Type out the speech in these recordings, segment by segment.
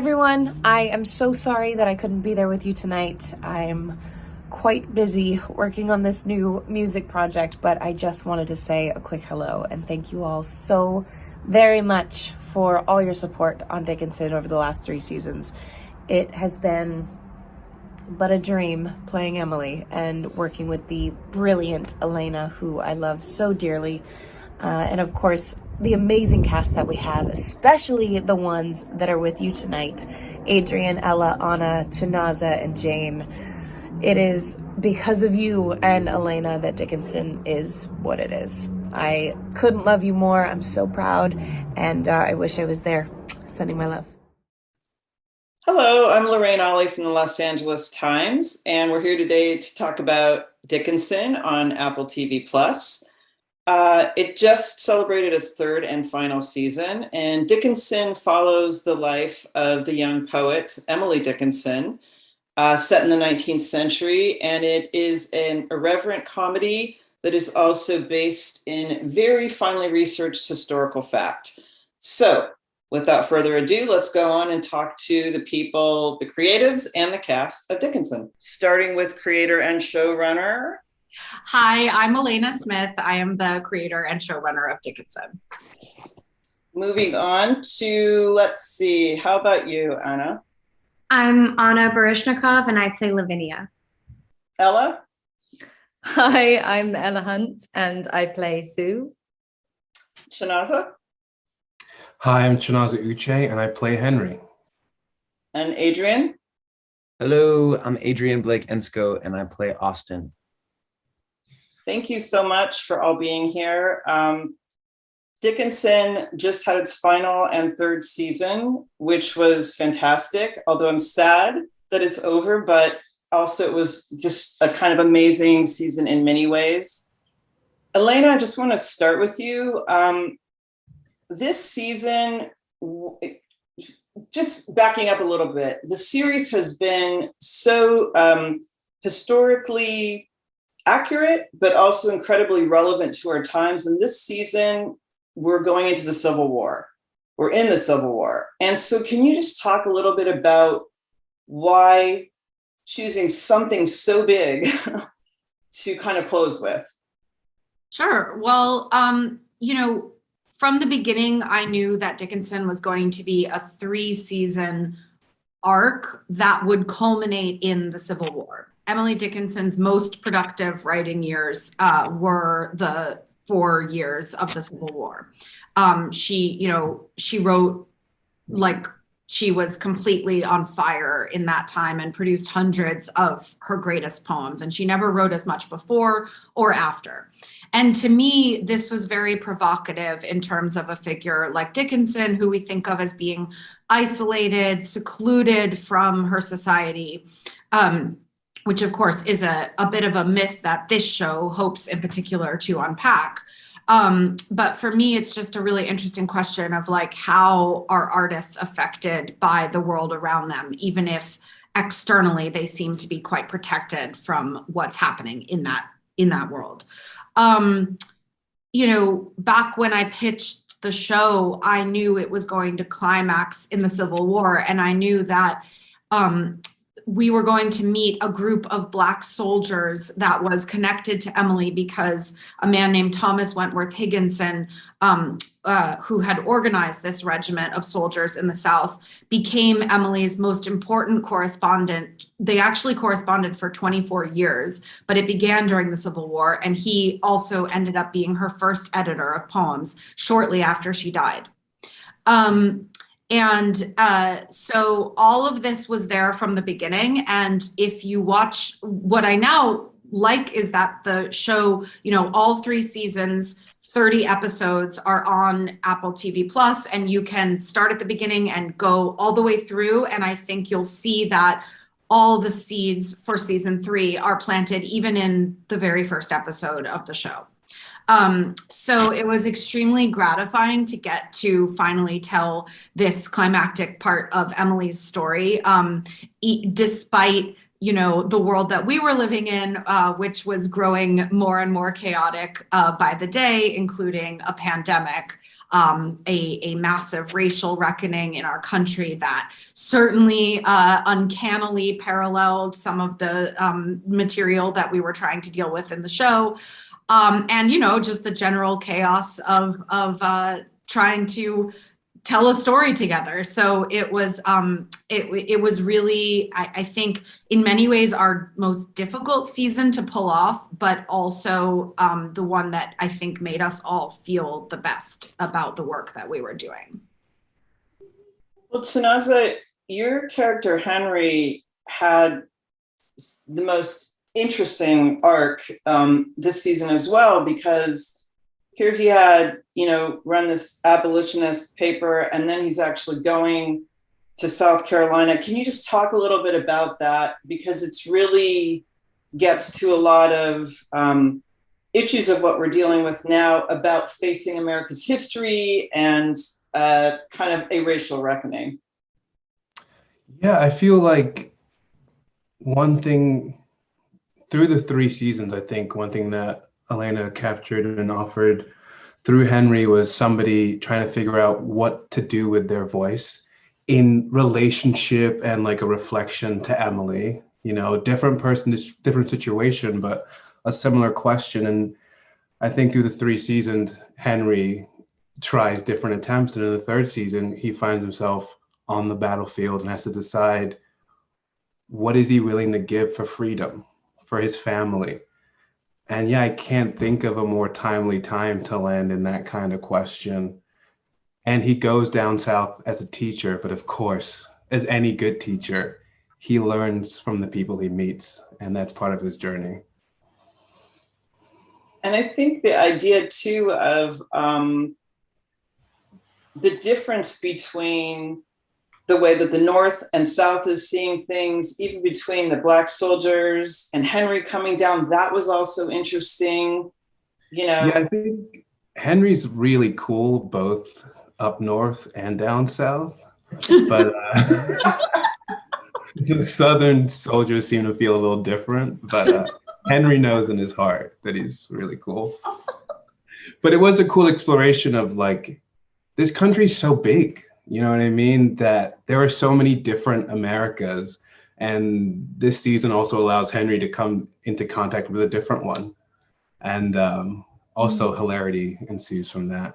Everyone, I am so sorry that I couldn't be there with you tonight. I'm quite busy working on this new music project, but I just wanted to say a quick hello and thank you all so very much for all your support on Dickinson over the last 3 seasons. It has been but a dream playing Emily and working with the brilliant Alena, who I love so dearly, and of course the amazing cast that we have, especially the ones that are with you tonight: Adrian, Ella, Anna, Chinaza, and Jane. It is because of you and Alena that Dickinson is what it is. I couldn't love you more. I'm so proud, and I wish I was there. Sending my love. Hello, I'm Lorraine Ollie from the Los Angeles Times, and we're here today to talk about Dickinson on Apple TV Plus. It just celebrated its 3rd and final season, and Dickinson follows the life of the young poet Emily Dickinson, set in the 19th century, and it is an irreverent comedy that is also based in very finely researched historical fact. So, without further ado, let's go on and talk to the people, the creatives and the cast of Dickinson, starting with creator and showrunner. Hi, I'm Alena Smith. I am the creator and showrunner of Dickinson. Moving on to, let's see, how about you, Anna? I'm Anna Baryshnikov, and I play Lavinia. Ella? Hi, I'm Ella Hunt, and I play Sue. Chinaza? Hi, I'm Chinaza Uche, and I play Henry. And Adrian? Hello, I'm Adrian Blake Enscoe, and I play Austin. Thank you so much for all being here. Dickinson just had its final and 3rd season, which was fantastic, although I'm sad that it's over, but also it was just a kind of amazing season in many ways. Alena, I just want to start with you. This season, just backing up a little bit, the series has been so historically accurate, but also incredibly relevant to our times. And this season, we're going into the Civil War. We're in the Civil War. And so can you just talk a little bit about why choosing something so big to kind of close with? Sure. Well, from the beginning, I knew that Dickinson was going to be a 3-season arc that would culminate in the Civil War. Emily Dickinson's most productive writing years were the 4 years of the Civil War. She wrote like she was completely on fire in that time and produced hundreds of her greatest poems. And she never wrote as much before or after. And to me, this was very provocative in terms of a figure like Dickinson, who we think of as being isolated, secluded from her society, which of course is a bit of a myth that this show hopes in particular to unpack. But for me, it's just a really interesting question of like, how are artists affected by the world around them, even if externally they seem to be quite protected from what's happening in that world. Back when I pitched the show, I knew it was going to climax in the Civil War, and I knew that we were going to meet a group of Black soldiers that was connected to Emily because a man named Thomas Wentworth Higginson, who had organized this regiment of soldiers in the South, became Emily's most important correspondent. They actually corresponded for 24 years, but it began during the Civil War, and he also ended up being her first editor of poems shortly after she died. So all of this was there from the beginning. And if you watch, what I now like is that the show, all 3 seasons, 30 episodes are on Apple TV Plus, and you can start at the beginning and go all the way through. And I think you'll see that all the seeds for season 3 are planted even in the very first episode of the show. So it was extremely gratifying to get to finally tell this climactic part of Emily's story, despite the world that we were living in, which was growing more and more chaotic by the day, including a pandemic, a massive racial reckoning in our country that certainly uncannily paralleled some of the material that we were trying to deal with in the show. And, just the general chaos of trying to tell a story together. So it was really, I think, in many ways our most difficult season to pull off, but also the one that I think made us all feel the best about the work that we were doing. Well, Chinaza, your character Henry had the most interesting arc this season as well, because here he had, run this abolitionist paper, and then he's actually going to South Carolina. Can you just talk a little bit about that? Because it's really gets to a lot of issues of what we're dealing with now about facing America's history and kind of a racial reckoning. Yeah, I feel like one thing through the 3 seasons, I think one thing that Alena captured and offered through Henry was somebody trying to figure out what to do with their voice in relationship and like a reflection to Emily, different person, different situation, but a similar question. And I think through the 3 seasons, Henry tries different attempts. And in the 3rd season, he finds himself on the battlefield and has to decide, what is he willing to give for freedom, for his family? And yeah, I can't think of a more timely time to land in that kind of question. And he goes down south as a teacher, but of course, as any good teacher, he learns from the people he meets, and that's part of his journey. And I think the idea too of the difference between the way that the North and South is seeing things, even between the Black soldiers and Henry coming down, that was also interesting, Yeah, I think Henry's really cool, both up north and down south. But the Southern soldiers seem to feel a little different. But Henry knows in his heart that he's really cool. But it was a cool exploration of like, this country's so big. You know what I mean? That there are so many different Americas. And this season also allows Henry to come into contact with a different one. And also hilarity ensues from that.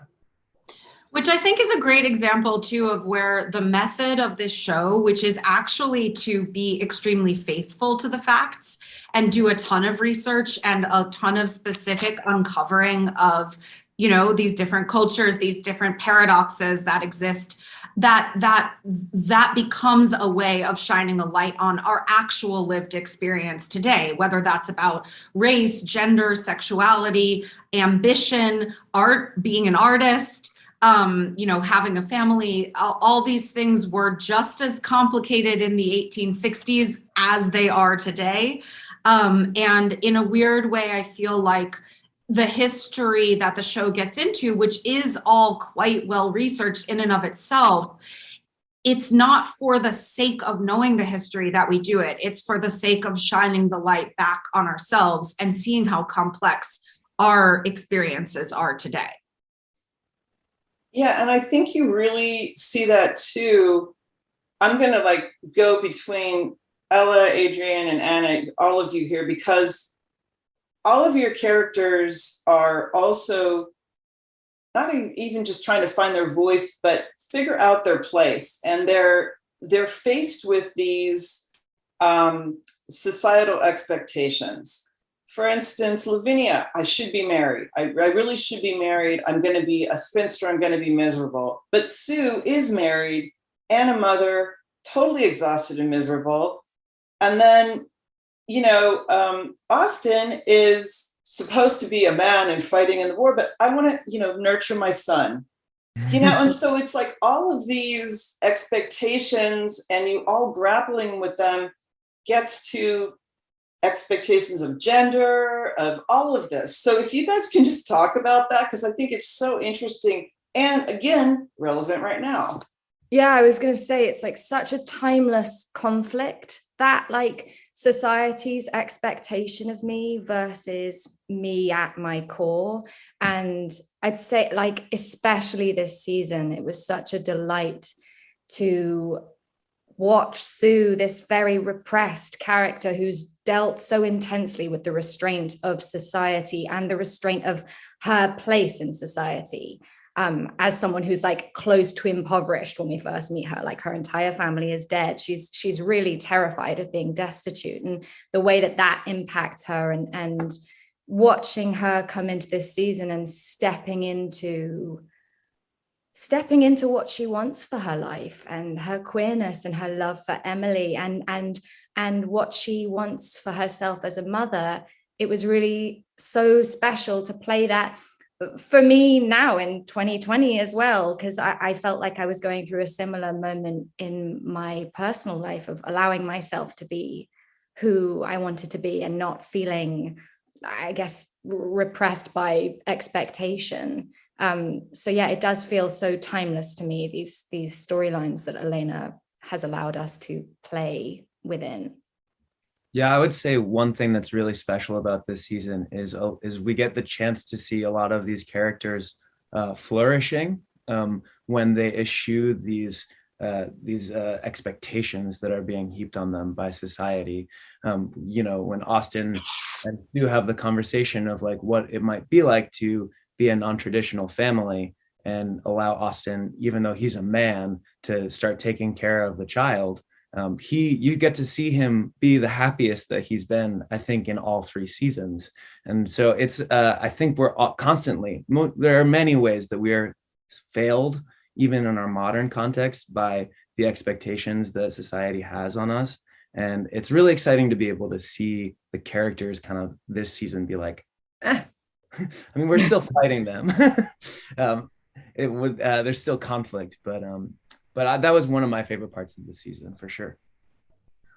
Which I think is a great example too of where the method of this show, which is actually to be extremely faithful to the facts and do a ton of research and a ton of specific uncovering of, these different cultures, these different paradoxes that exist, that becomes a way of shining a light on our actual lived experience today, whether that's about race, gender, sexuality, ambition, art, being an artist, having a family. All these things were just as complicated in the 1860s as they are today. And in a weird way, I feel like the history that the show gets into, which is all quite well researched in and of itself, it's not for the sake of knowing the history that we do it. It's for the sake of shining the light back on ourselves and seeing how complex our experiences are today. Yeah, and I think you really see that too. I'm going to go between Ella, Adrian, and Anna, all of you here, because all of your characters are also not even just trying to find their voice, but figure out their place. And they're faced with these societal expectations. For instance, Lavinia, I should be married. I really should be married. I'm going to be a spinster. I'm going to be miserable. But Sue is married and a mother, totally exhausted and miserable. And then, Austin is supposed to be a man and fighting in the war, but I want to, nurture my son. And so it's like all of these expectations and you all grappling with them gets to expectations of gender, of all of this. So if you guys can just talk about that, because I think it's so interesting and again, relevant right now. Yeah, I was going to say it's like such a timeless conflict, that like society's expectation of me versus me at my core. And I'd say, like, especially this season, it was such a delight to watch Sue, this very repressed character who's dealt so intensely with the restraint of society and the restraint of her place in society. As someone who's like close to impoverished when we first meet her, like her entire family is dead. She's really terrified of being destitute, and the way that impacts her, and watching her come into this season and stepping into what she wants for her life, and her queerness and her love for Emily, and what she wants for herself as a mother. It was really so special to play that for me now in 2020 as well, because I felt like I was going through a similar moment in my personal life of allowing myself to be who I wanted to be and not feeling, I guess, repressed by expectation. So yeah, it does feel so timeless to me, these storylines that Alena has allowed us to play within. Yeah, I would say one thing that's really special about this season is we get the chance to see a lot of these characters flourishing when they eschew these expectations that are being heaped on them by society. When Austin and Sue have the conversation of like what it might be like to be a non-traditional family, and allow Austin, even though he's a man, to start taking care of the child. You get to see him be the happiest that he's been, I think, in all 3 seasons. And so it's, I think we're constantly, there are many ways that we are failed, even in our modern context, by the expectations that society has on us. And it's really exciting to be able to see the characters kind of this season be like, I mean, we're still fighting them. There's still conflict, but that was one of my favorite parts of the season for sure.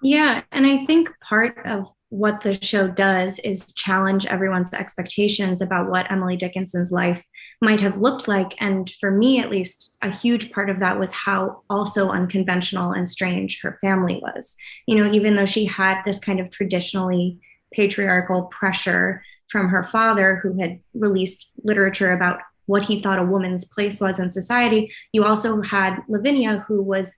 Yeah, and I think part of what the show does is challenge everyone's expectations about what Emily Dickinson's life might have looked like. And for me, at least, a huge part of that was how also unconventional and strange her family was. Even though she had this kind of traditionally patriarchal pressure from her father, who had released literature about what he thought a woman's place was in society, you also had Lavinia, who was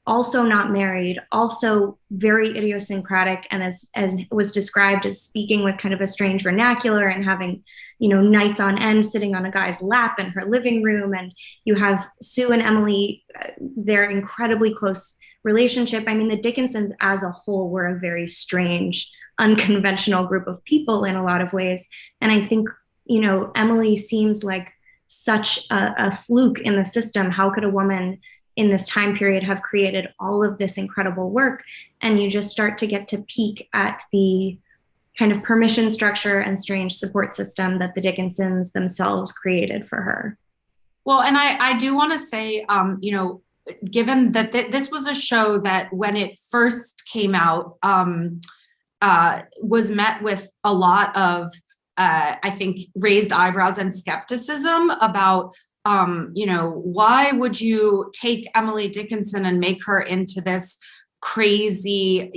also not married, also very idiosyncratic, and as was described as speaking with kind of a strange vernacular and having, nights on end sitting on a guy's lap in her living room. And you have Sue and Emily, their incredibly close relationship. I mean, the Dickinsons as a whole were a very strange, unconventional group of people in a lot of ways. And I think, Emily seems like such a fluke in the system. How could a woman in this time period have created all of this incredible work? And you just start to get to peek at the kind of permission structure and strange support system that the Dickinsons themselves created for her. Well, and I do want to say, given that this was a show that when it first came out, was met with a lot of, I think, raised eyebrows and skepticism about, why would you take Emily Dickinson and make her into this crazy,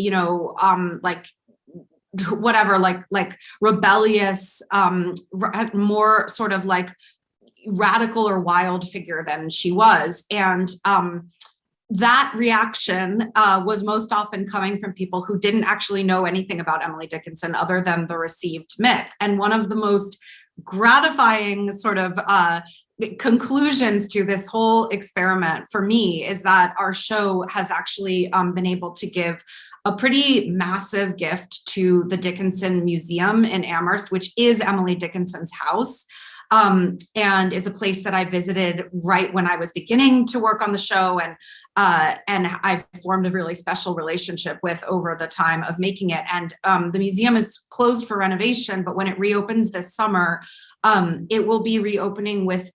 rebellious, more sort of like radical or wild figure than she was. And that reaction was most often coming from people who didn't actually know anything about Emily Dickinson other than the received myth. And one of the most gratifying sort of conclusions to this whole experiment for me is that our show has actually been able to give a pretty massive gift to the Dickinson Museum in Amherst, which is Emily Dickinson's house. And is a place that I visited right when I was beginning to work on the show, and I've formed a really special relationship with over the time of making it. And the museum is closed for renovation, but when it reopens this summer, it will be reopening with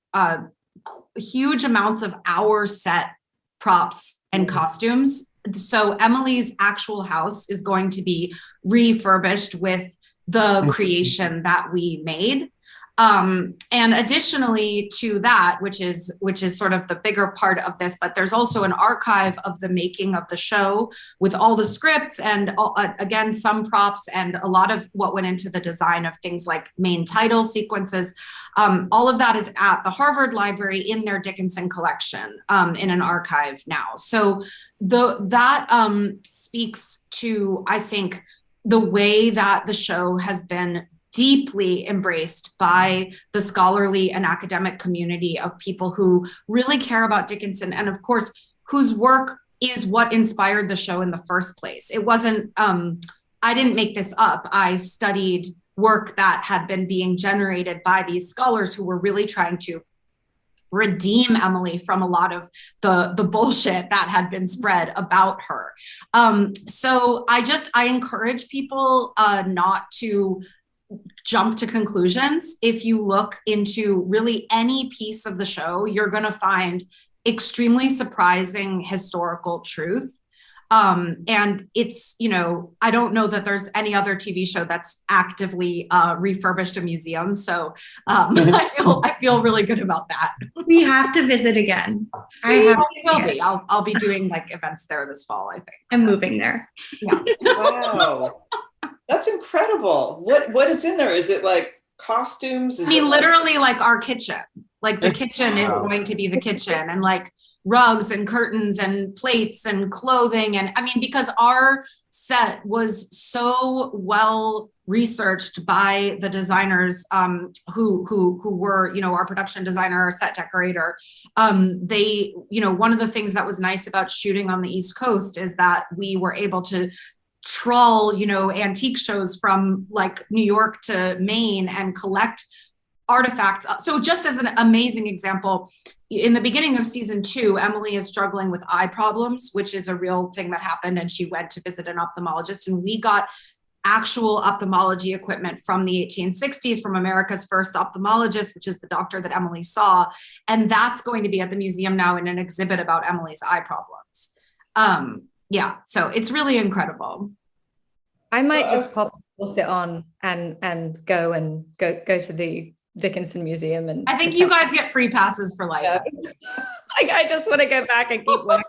huge amounts of our set props and costumes. So Emily's actual house is going to be refurbished with the creation that we made. And additionally to that, which is sort of the bigger part of this, but there's also an archive of the making of the show with all the scripts and again, some props and a lot of what went into the design of things like main title sequences. All of that is at the Harvard Library in their Dickinson collection, in an archive now. So that speaks to, I think, the way that the show has been deeply embraced by the scholarly and academic community of people who really care about Dickinson, and of course, whose work is what inspired the show in the first place. It wasn't, I didn't make this up. I studied work that had been being generated by these scholars who were really trying to redeem Emily from a lot of the bullshit that had been spread about her. So I encourage people not to jump to conclusions. If you look into really any piece of the show, you're going to find extremely surprising historical truth. And it's, I don't know that there's any other TV show that's actively refurbished a museum. So I feel really good about that. We have to visit again. I'll be doing like events there this fall, I think. I'm moving there. Yeah. Wow. That's incredible. What is in there? Is it like costumes? Literally like our kitchen. Like the kitchen is going to be the kitchen, and like rugs and curtains and plates and clothing. And because our set was so well researched by the designers who were, our production designer, our set decorator. They, one of the things that was nice about shooting on the East Coast is that we were able to trawl, antique shows from like New York to Maine and collect artifacts. So just as an amazing example, in the beginning of season 2, Emily is struggling with eye problems, which is a real thing that happened. And she went to visit an ophthalmologist, and we got actual ophthalmology equipment from the 1860s from America's first ophthalmologist, which is the doctor that Emily saw. And that's going to be at the museum now in an exhibit about Emily's eye problems. So it's really incredible. I might just pop it on and go to the Dickinson Museum. And I think you guys get free passes for life. Yeah. I just want to go back and keep looking.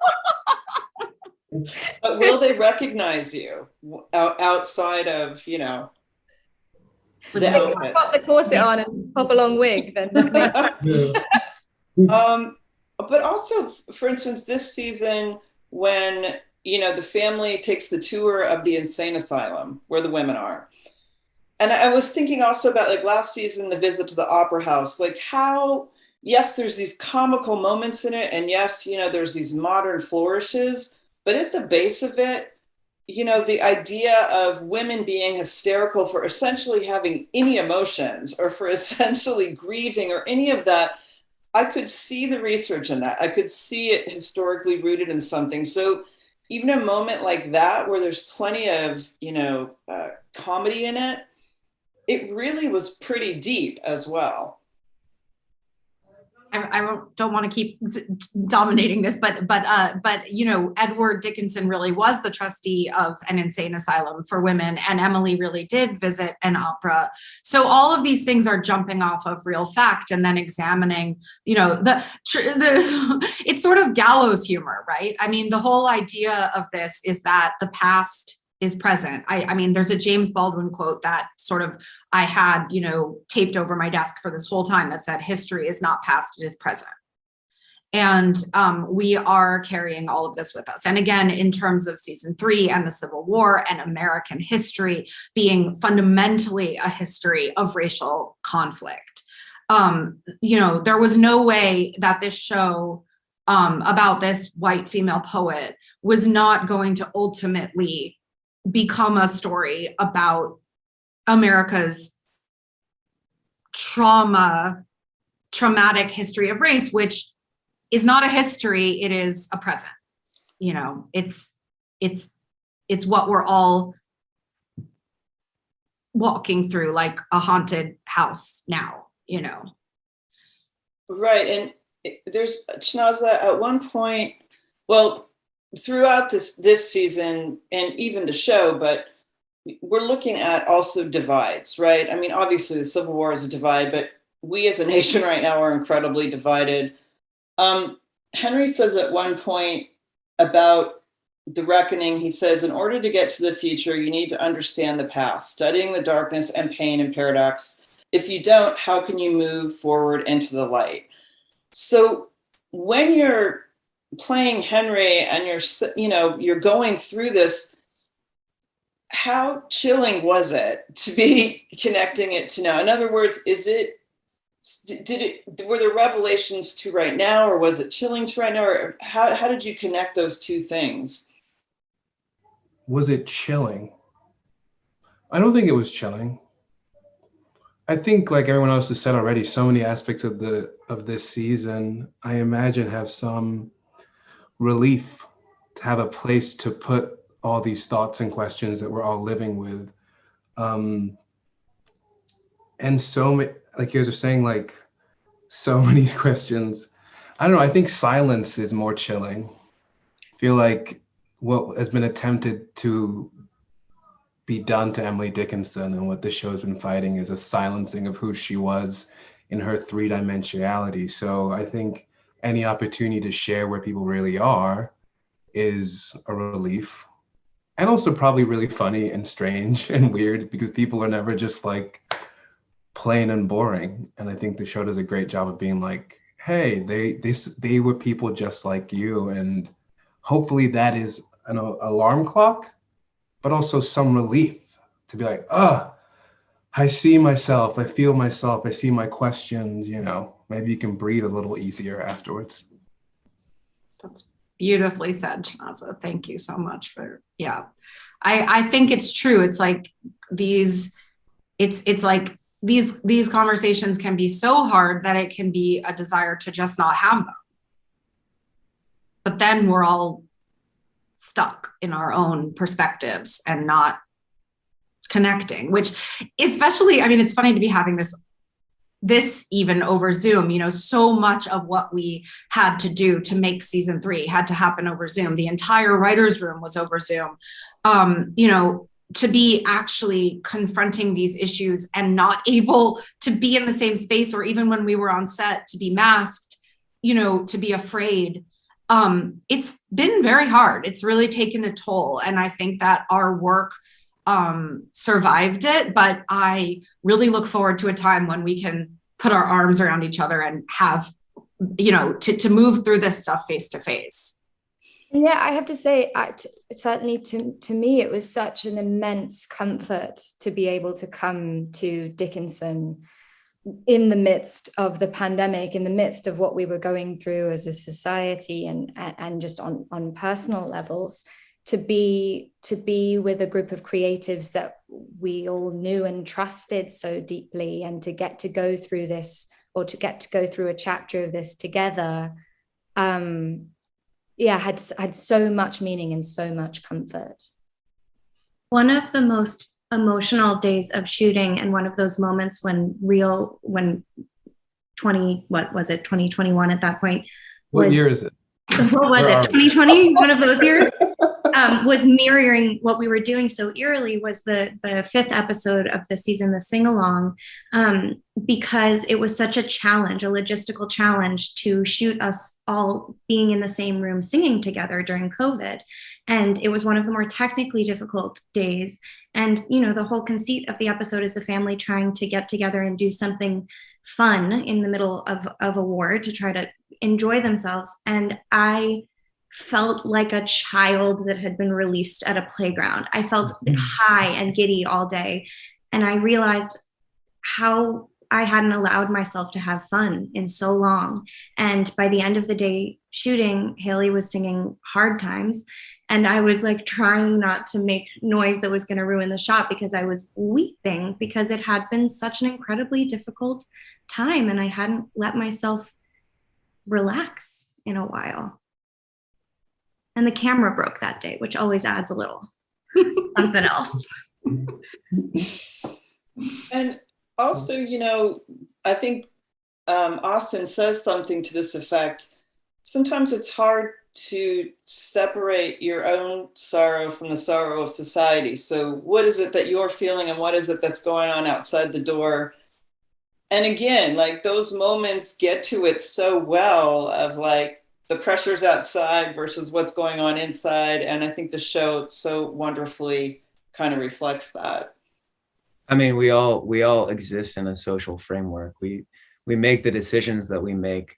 But will they recognize you outside of, the outfit? Pop the corset on and pop a long wig, then. But also, for instance, this season, when the family takes the tour of the insane asylum where the women are. And I was thinking also about like last season, the visit to the opera house, like how, yes, there's these comical moments in it. And yes, there's these modern flourishes, but at the base of it, the idea of women being hysterical for essentially having any emotions or for essentially grieving or any of that, I could see the research in that. I could see it historically rooted in something. So even a moment like that, where there's plenty of, comedy in it, it really was pretty deep as well. I don't want to keep dominating this, but Edward Dickinson really was the trustee of an insane asylum for women, and Emily really did visit an opera. So all of these things are jumping off of real fact and then examining, it's sort of gallows humor, right? The whole idea of this is that the past is present. There's a James Baldwin quote that sort of I had, taped over my desk for this whole time that said, history is not past, it is present. And we are carrying all of this with us. And again, in terms of season 3 and the Civil War and American history being fundamentally a history of racial conflict. There was no way that this show about this white female poet was not going to ultimately become a story about America's traumatic history of race, which is not a history, it is a present. It's what we're all walking through like a haunted house now, Right. And there's Chinaza at one point, well, throughout this season and even the show, but we're looking at also divides, right? I mean, obviously the Civil War is a divide, but we as a nation right now are incredibly divided. Henry says at one point about the reckoning, he says, in order to get to the future, you need to understand the past, studying the darkness and pain and paradox. If you don't, how can you move forward into the light? So when you're playing Henry and you're going through this, how chilling was it to be connecting it to now? In other words, were there revelations to right now, or was it chilling to right now, or how did you connect those two things? Was it chilling? I don't think it was chilling. I think, like everyone else has said already, so many aspects of this season, I imagine, have some relief to have a place to put all these thoughts and questions that we're all living with. And so many, like you guys are saying, like so many questions. I don't know, I think silence is more chilling. I feel like what has been attempted to be done to Emily Dickinson and what the show's been fighting is a silencing of who she was in her three-dimensionality. So I think any opportunity to share where people really are is a relief, and also probably really funny and strange and weird, because people are never just like plain and boring. And I think the show does a great job of being like, hey, they were people just like you, and hopefully that is an alarm clock, but also some relief to be like, I see myself, I feel myself, I see my questions, maybe you can breathe a little easier afterwards. That's beautifully said, Chinaza. Thank you so much for, I think it's true. It's like these conversations can be so hard that it can be a desire to just not have them. But then we're all stuck in our own perspectives and not connecting, which especially, I mean, it's funny to be having this even over Zoom, so much of what we had to do to make season 3 had to happen over Zoom. The entire writer's room was over Zoom. To be actually confronting these issues and not able to be in the same space, or even when we were on set, to be masked, to be afraid. It's been very hard. It's really taken a toll. And I think that our work survived it, but I really look forward to a time when we can put our arms around each other and have, to move through this stuff face to face. Yeah, I have to say, certainly to me, it was such an immense comfort to be able to come to Dickinson in the midst of the pandemic, in the midst of what we were going through as a society and just on personal levels, to be with a group of creatives that we all knew and trusted so deeply, and to get to go through this, or to get to go through a chapter of this together, had so much meaning and so much comfort. One of the most emotional days of shooting, and one of those moments when 2021 at that point. What year is it? What was it? 2020? One of those years. Was mirroring what we were doing so eerily was the 5th episode of the season, the sing-along, because it was such a challenge, a logistical challenge to shoot us all being in the same room singing together during COVID. And it was one of the more technically difficult days. And, the whole conceit of the episode is the family trying to get together and do something fun in the middle of a war to try to enjoy themselves. And I felt like a child that had been released at a playground. I felt high and giddy all day. And I realized how I hadn't allowed myself to have fun in so long. And by the end of the day shooting, Haley was singing Hard Times. And I was like trying not to make noise that was going to ruin the shot, because I was weeping, because it had been such an incredibly difficult time. And I hadn't let myself relax in a while. And the camera broke that day, which always adds a little something else. And also, I think Austin says something to this effect. sometimes it's hard to separate your own sorrow from the sorrow of society. So what is it that you're feeling and what is it that's going on outside the door? And again, like those moments get to it so well of like the pressures outside versus what's going on inside. And I think the show so wonderfully kind of reflects that. I mean, we all exist in a social framework. We make the decisions that we make,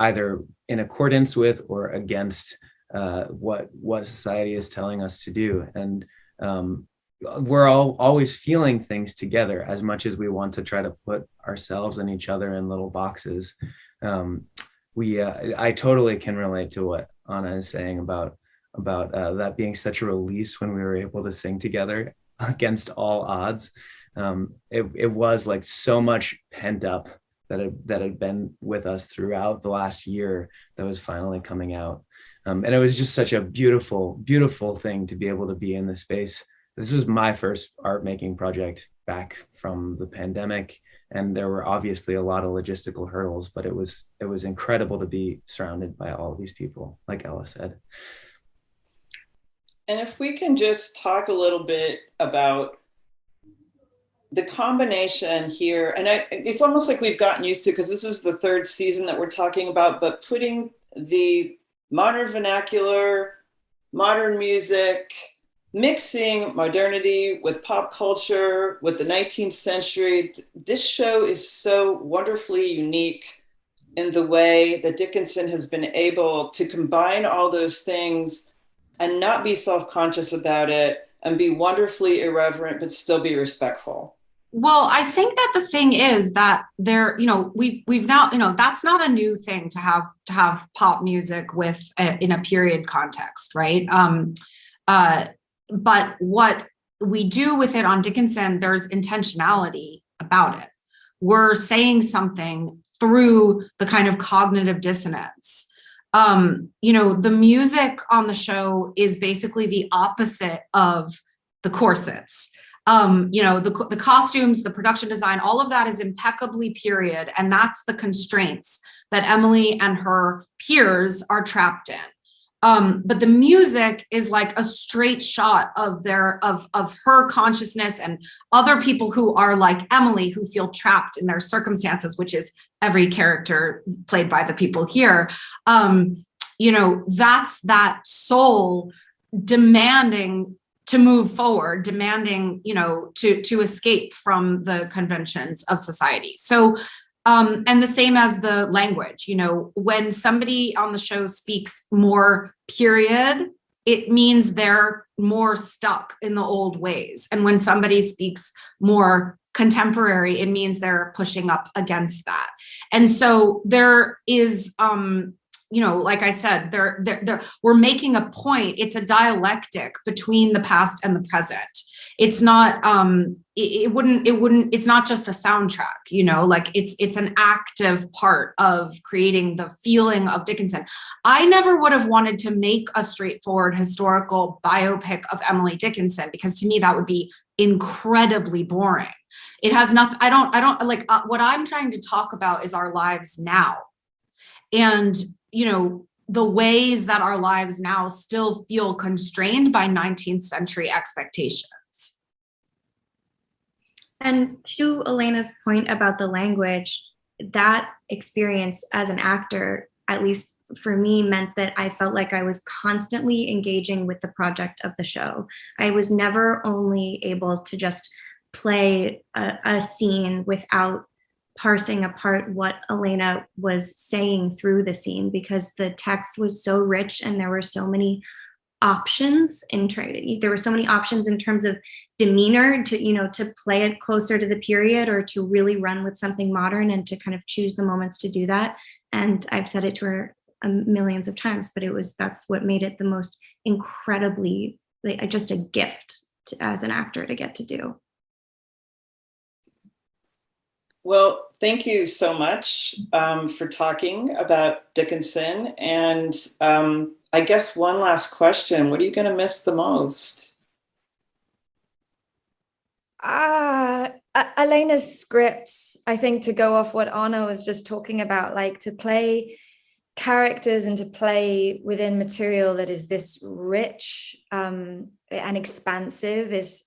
either in accordance with or against what society is telling us to do, and we're all always feeling things together as much as we want to try to put ourselves and each other in little boxes. I totally can relate to what Anna is saying about that being such a release when we were able to sing together against all odds. It was like so much pent up that had been with us throughout the last year that was finally coming out. And it was just such a beautiful, beautiful thing to be able to be in this space. This was my first art making project back from the pandemic. And there were obviously a lot of logistical hurdles, but it was incredible to be surrounded by all of these people, like Ella said. And if we can just talk a little bit about the combination here, and it's almost like we've gotten used to, because this is the third season that we're talking about, but putting the modern vernacular, modern music, mixing modernity with pop culture, with the 19th century. This show is so wonderfully unique in the way that Dickinson has been able to combine all those things and not be self-conscious about it and be wonderfully irreverent, but still be respectful. Well, I think that the thing is that there, we've now, that's not a new thing to have pop music in a period context, right? But what we do with it on Dickinson, there's intentionality about it. We're saying something through the kind of cognitive dissonance. The music on the show is basically the opposite of the corsets. The costumes, the production design, all of that is impeccably period. And that's the constraints that Emily and her peers are trapped in. But the music is like a straight shot of her consciousness and other people who are like Emily, who feel trapped in their circumstances, which is every character played by the people here. That's that soul demanding to move forward, demanding, to escape from the conventions of society. So, and the same as the language, when somebody on the show speaks more period, it means they're more stuck in the old ways. And when somebody speaks more contemporary, it means they're pushing up against that. And so there is, like I said, we're making a point. It's a dialectic between the past and the present. It's not, it's not just a soundtrack, like it's an active part of creating the feeling of Dickinson. I never would have wanted to make a straightforward historical biopic of Emily Dickinson, because to me that would be incredibly boring. It has nothing, I don't like, what I'm trying to talk about is our lives now. And, the ways that our lives now still feel constrained by 19th century expectations. And to Alena's point about the language, that experience as an actor, at least for me, meant that I felt like I was constantly engaging with the project of the show. I was never only able to just play a scene without parsing apart what Alena was saying through the scene, because the text was so rich and there were so many options in terms of demeanor to play it closer to the period or to really run with something modern and to kind of choose the moments to do that. And I've said it to her millions of times, but that's what made it the most incredibly, just a gift as an actor to get to do. Well, thank you so much for talking about Dickinson. And I guess one last question. What are you going to miss the most? Alena's scripts, I think, to go off what Anna was just talking about, like to play characters and to play within material that is this rich and expansive is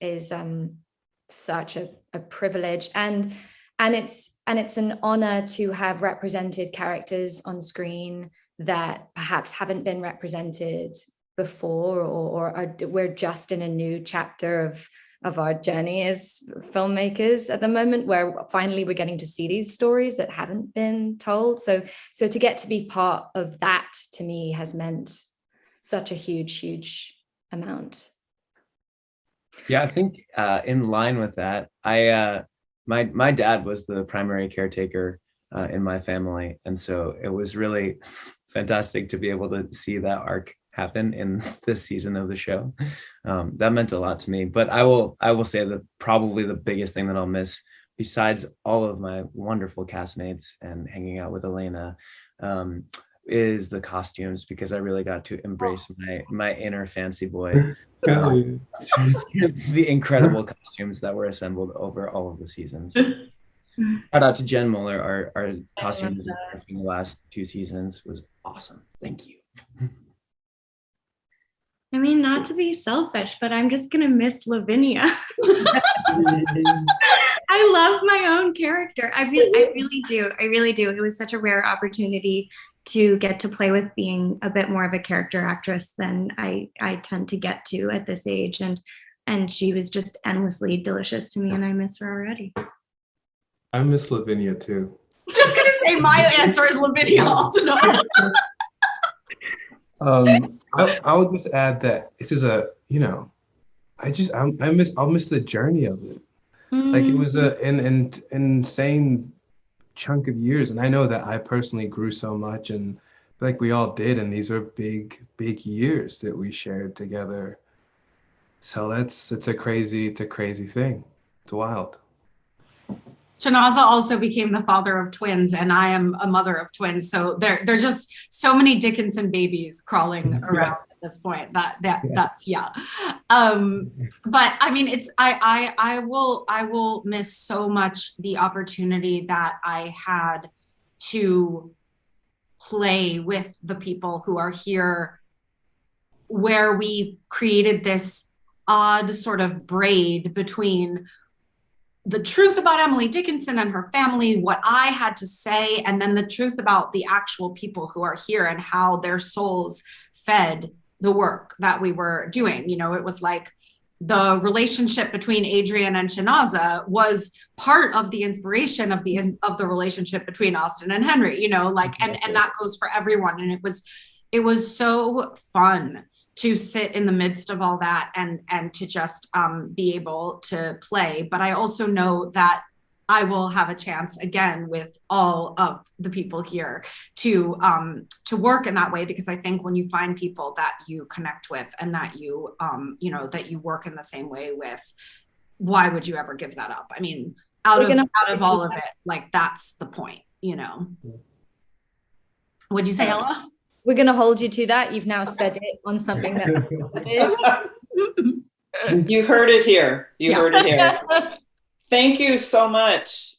such a privilege, and it's an honor to have represented characters on screen that perhaps haven't been represented before, or we're just in a new chapter of our journey as filmmakers at the moment, where finally we're getting to see these stories that haven't been told. So to get to be part of that, to me, has meant such a huge amount. Yeah, I think in line with that, my dad was the primary caretaker in my family, and so it was really fantastic to be able to see that arc happen in this season of the show. That meant a lot to me. But I will say that probably the biggest thing that I'll miss, besides all of my wonderful castmates and hanging out with Alena, is the costumes, because I really got to embrace my inner fancy boy. The incredible costumes that were assembled over all of the seasons. Shout out to Jen Muller, our costume designer from the last 2 seasons was awesome. Thank you. I mean, not to be selfish, but I'm just gonna miss Lavinia. I love my own character. I really do. I really do. It was such a rare opportunity to get to play with being a bit more of a character actress than I tend to get to at this age. And she was just endlessly delicious to me, and I miss her already. I miss Lavinia too. Just gonna say my answer is Lavinia also. I'll just add that this is I'll miss the journey of it. Like, it was an insane chunk of years, and I know that I personally grew so much, and like we all did, and these were big years that we shared together. So it's a crazy thing. It's wild. Chinaza also became the father of twins, and I am a mother of twins. So there's just so many Dickinson babies crawling around at this point. That's but I mean, it's I will miss so much the opportunity that I had to play with the people who are here, where we created this odd sort of braid between the truth about Emily Dickinson and her family, what I had to say, and then the truth about the actual people who are here and how their souls fed the work that we were doing. You know, it was like the relationship between Adrian and Chinaza was part of the inspiration of the relationship between Austin and Henry, you know, like, and that goes for everyone. And it was so fun to sit in the midst of all that and to just be able to play. But I also know that I will have a chance again with all of the people here to work in that way, because I think when you find people that you connect with and that you that you work in the same way with, why would you ever give that up? I mean, out of all of it, like, that's the point, you know. What'd you say, Ella? We're going to hold you to that. You've now said it on something that You heard it here. You heard it here. Thank you so much.